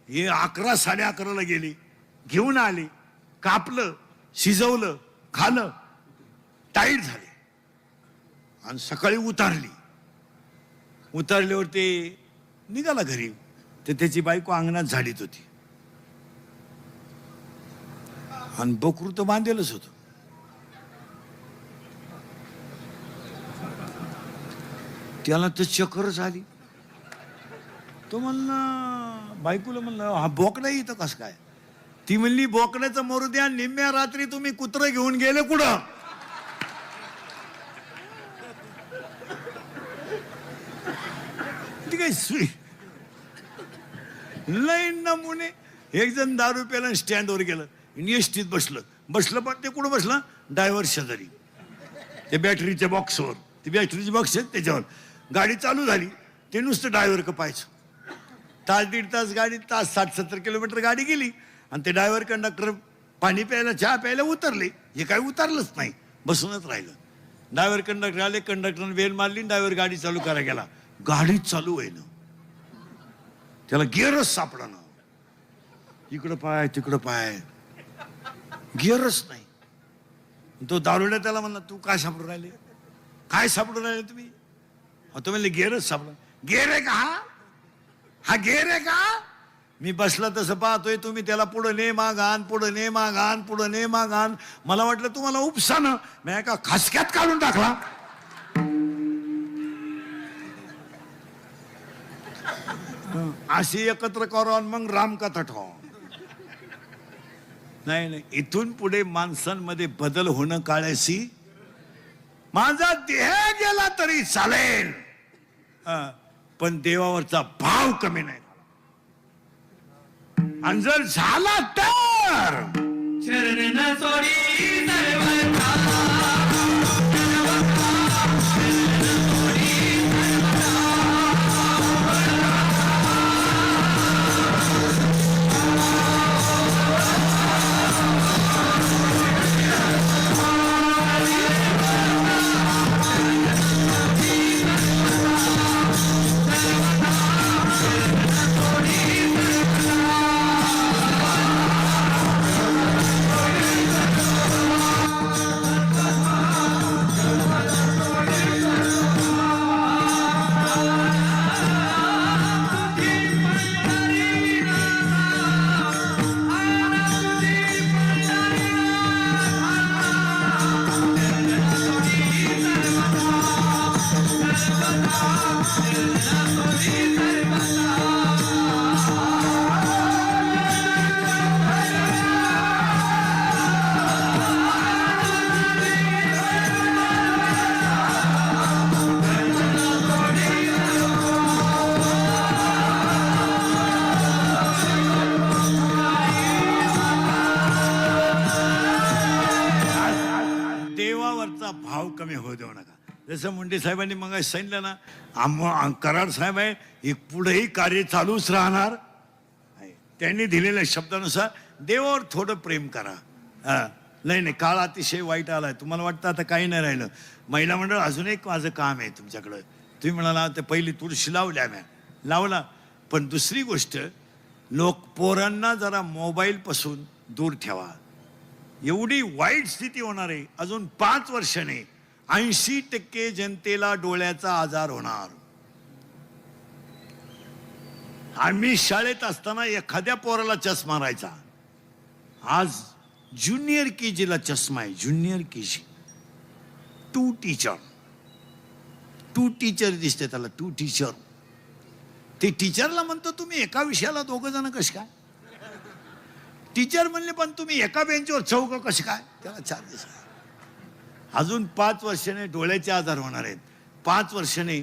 हे 11, 11:30ला गेली, घेऊन आली, कापलं, शिजवलं, खालं, टाईट झाले आणि सकाळी उतारल्यावर ते निघाला घरी. तर त्याची बायको अंगणात झाडीत होती आणि बकरू तर बांधेलच होतं. त्याला तर चक्करच आली. तो म्हणला, बायकोला म्हणलं हा बोकडा इथं कसं काय. ती म्हणली बोकड्याचं मरू द्या, निम्म्या रात्री तुम्ही कुत्रं घेऊन गेले कुठं. ती काय सुई लय नमुने. एक जण दारू प्याला स्टँडवर गेलं, एसटीत बसलं पण ते कुठं बसलं, ड्रायव्हर शेजारी, ते बॅटरीच्या बॉक्सवर. ती बॅटरीची बॉक्स आहे त्याच्यावर. गाडी चालू झाली, ते नुसतं ड्रायव्हर का पाहायचं. 1-1.5 तास गाडी, 60-70 किलोमीटर गाडी गेली आणि ते ड्रायव्हर कंडक्टर पाणी प्यायला, चहा प्यायला उतरले. हे काय उतरलंच नाही, बसूनच राहिलं. ड्रायव्हर कंडक्टर आले, कंडक्टरने बेल मारली, ड्रायव्हर गाडी चालू करायला गेला. गाडी चालू आहे ना, त्याला गिअरच सापडा ना. इकडं पाय तिकडं पाय, गिअरच नाही. तो दारुड्या त्याला म्हणला तू काय सापडून राहिले, काय सापडून राहिले तुम्ही. तो म्हणले गिअरच सापडा. गिअर आहे का हा गिअर आहे का. मी बसला तसं पाहतोय, तुम्ही त्याला पुढं ने मागान, पुढं ने मागान, पुढं ने मागान. मला वाटलं तुम्हाला उपसानं, मी एका खसक्यात काढून टाकला. अशी एकत्र करून मग रामकथा ठेवा. नाही, इथून पुढे माणसांमध्ये बदल होणं काळाशी. माझा देह गेला तरी चालेल, पण देवावरचा भाव कमी नाही. आणि जर झाला तर चरण सोडी सर्वथा. भाव कमी होऊ देऊ नका. जसं मुंडे साहेबांनी मग सांगितलं ना, कराड साहेब आहे, एक पुढेही कार्य चालूच राहणार. त्यांनी दिलेल्या शब्दानुसार देवावर थोडं प्रेम करा. हा नाही नाही, काळ अतिशय वाईट आलाय. तुम्हाला वाटतं आता काही नाही राहिलं. महिला मंडळ अजून एक माझं काम आहे तुमच्याकडं. तुम्ही म्हणाला ते पहिली तुळशी लावल्या म्या, लावला. पण दुसरी गोष्ट, लोक पोरांना जरा मोबाईलपासून दूर ठेवा. एवढी वाईट स्थिती होणार आहे. अजून 5 वर्षाने 80% जनतेला डोळ्याचा आजार होणार. आम्ही शाळेत असताना एखाद्या पोराला चष्मा राहायचा. आज ज्युनियर केजीला चष्मा आहे. Junior KG. टू टीचर दिसते त्याला. टू टीचर. ते टीचरला म्हणतो तुम्ही एका विषयाला 2 जण कसे काय? टीचर म्हणले पण तुम्ही एका बेंचवर 4 कसे काय? त्याला 4 दिवस. अजून 5 वर्षाने डोळ्याचे आजार होणार आहेत. 5 वर्षाने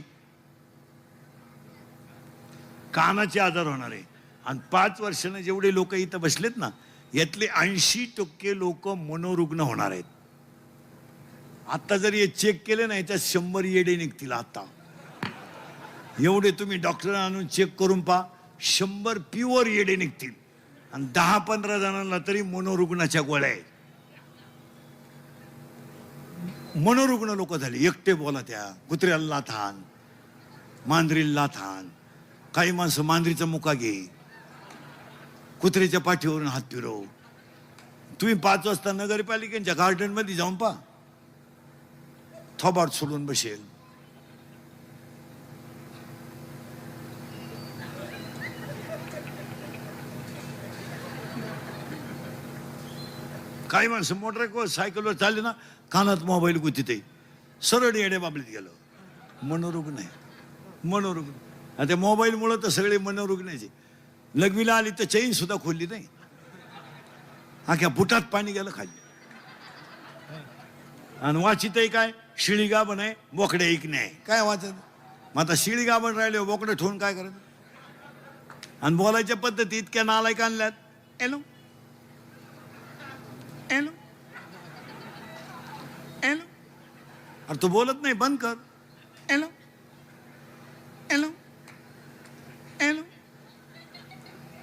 कानाचे आजार होणार आहे. आणि 5 वर्षाने जेवढे लोक इथं बसलेत ना, यातले 80% लोक मनोरुग्ण होणार आहेत. आता जर हे चेक केले ना, याच्यात 100 येडे निघतील. आता एवढे तुम्ही डॉक्टर आणून चेक करून पहा, 100 प्युअर येडे निघतील. आणि 10-15 जणांना तरी मनोरुग्णाच्या गोळ्या आहेत. मनोरुग्ण लोक झाले. एकटे बोला त्या कुत्र्याला लाथान, मांजरीला लाथान. काही माणसं मांजरीचा मुका घे, कुत्र्याच्या पाठीवरून हात फिरव. तुम्ही 5 वाजता नगरपालिकेच्या गार्डन मध्ये जाऊन पहा, थोबाड सोडून बसेल. काही माणसं मोटर सायकलवर चालले ना, कानात मोबाईल गुतीत, सरळ येडे बाबलीत गेलो. मनोरुग्ण आहे. मनोरुग्ण. आणि त्या मोबाईलमुळं तर सगळे मनोरुग्णाचे. लग्नीला आली तर चैन सुद्धा खोलली नाही. अख्या बुटात पाणी गेलं खाली. आणि वाचितही काय, शिळी गाभण आहे, बोकडे ऐकणे आहे. काय वाचत? मग आता शिळी गाभण राहिले, बोकडे ठेवून काय करायचं? आणि बोलायच्या पद्धती इतक्या नालायक आणल्यात. Yellow hello yellow. अरे तू बोलत नाही, बंद कर. Hello hello hello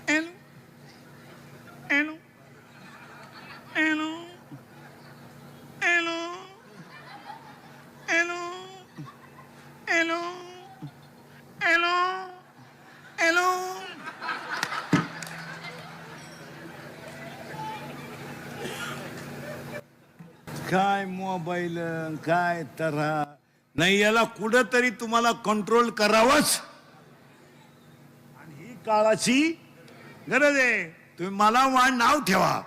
hello hello hello hello hello hello hello hello. काय मोबाईल, काय तऱ्हा नाही. याला कुठंतरी तुम्हाला कंट्रोल करावंच. आणि ही काळाची गरज आहे. तुम्ही मला नाव ठेवा,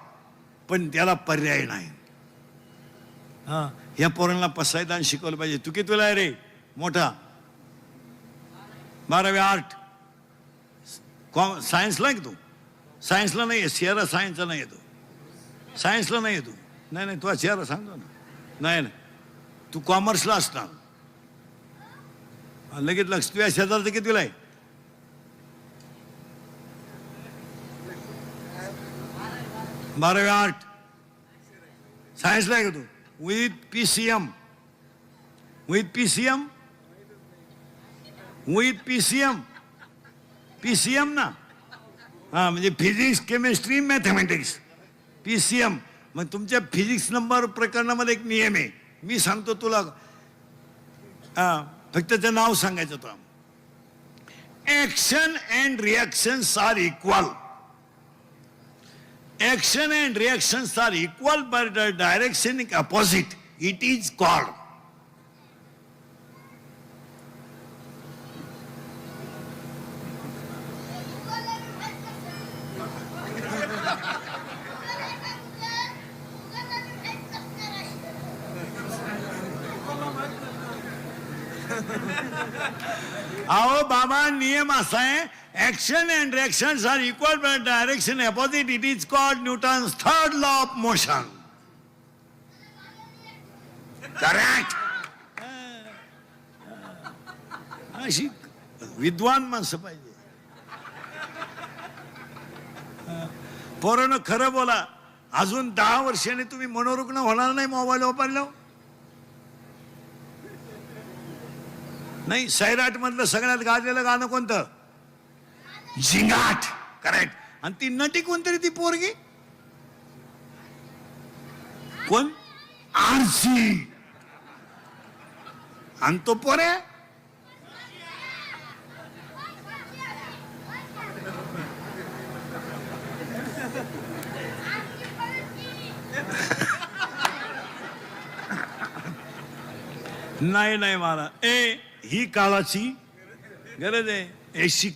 पण त्याला पर्याय नाही. हा, ह्या पोरांना पसायदान शिकवलं पाहिजे. तू कितवीला आहे रे? मोठा 12वी आर्ट. सायन्सला आहे तू? सायन्सला नाही आहे. सियारा सायन्सला नाही येतो. सायन्सला नाही येतो. नाही नाही, तुला चेहरा सांगतो ना. नाही नाही, तू कॉमर्सला असणार. लगेच लक्ष. तुझ्या शेजारचं कितीला आहे? बारावी आर्ट. सायन्सला आहे का तू? With PCM. With PCM. With PCM. PCM ना. हा, म्हणजे फिजिक्स, केमिस्ट्री, मॅथमॅटिक्स. PCM. मग तुमच्या फिजिक्स नंबर प्रकरणामध्ये एक नियम आहे. मी सांगतो तुला. फक्त त्याचं नाव सांगायचं तुला. Action and reactions are equal. Action and reactions are equal but the direction opposite. It is called. अहो बाबा, नियम असा आहे, action and reactions are equal but direction opposite. It is called newton's 3rd law of motion. Correct. अशी विद्वान माणसं पाहिजे. पोरांनो, खरं बोला. अजून 10 वर्षांनी तुम्ही मनोरुग्ण होणार नाही मोबाईल वापरलो. नाही, सैराट मधलं सगळ्यात गाजलेलं गाणं कोणतं? झिंगाट. करेक्ट. आणि ती नटी कोणतरी, ती पोरगी कोण? आरसी. आणि तो पोरे नाही मला ही काळाची गरज आहे. एसी